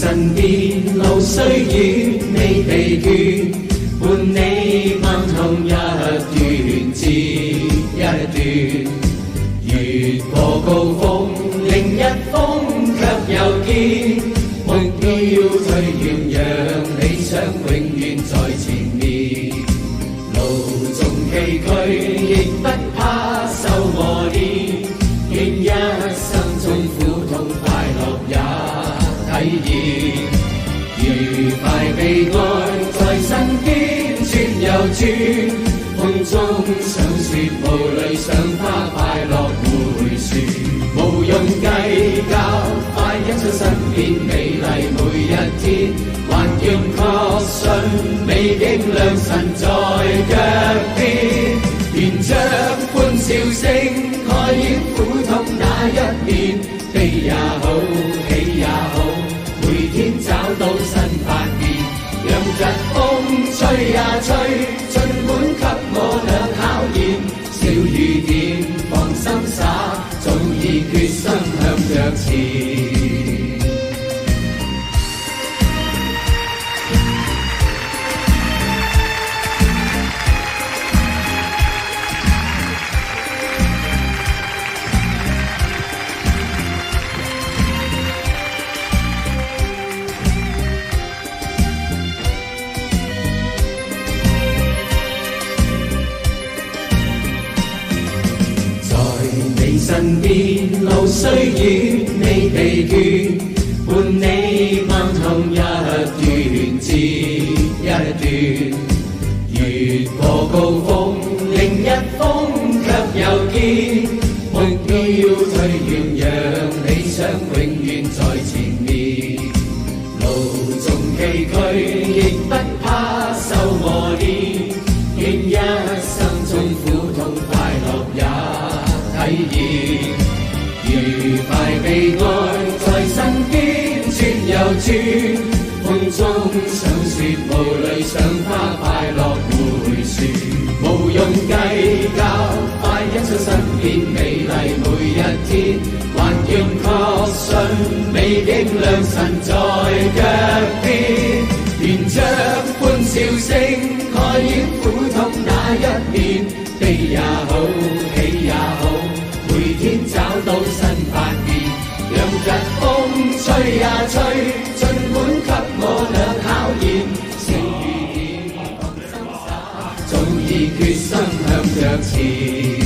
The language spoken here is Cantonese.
身邊，路雖遠未疲倦，伴你漫行一段接一段，越過高峰，另一峰卻又見，目標推遠，讓理想永遠在前面。路縱崎嶇，亦不怕受磨練，願一生中苦痛快樂也體驗。愉快被愛在身邊轉又轉，風中想說無淚想花快樂回旋，無用計較，快一出身邊美麗每一天，還要確信美景良辰在腳邊，沿着歡笑聲蓋掩苦痛那一面，悲也好，喜也好，每天找到新發現，讓疾風吹呀吹，盡管給我倆考驗，小雨點放心灑，早已決心向着前。你身邊，路雖遠未疲倦，伴你漫行一段接一段，越過高峰，另一峰卻又見，目標推遠，讓理想永遠在前面。路縱崎嶇，亦不怕受磨練，願一生中苦痛快樂也體驗，愉快被愛在身邊轉又轉，風中想說無淚想花快樂回旋，無用計較，快一出身邊美麗每一天，還要確信美景良辰在腳邊，沿着歡笑聲蓋掩苦痛那一面，悲也好，喜也好，每天找到新發現，讓疾風吹呀吹，盡管給我倆考驗，小雨點放心灑，早已決心向着前。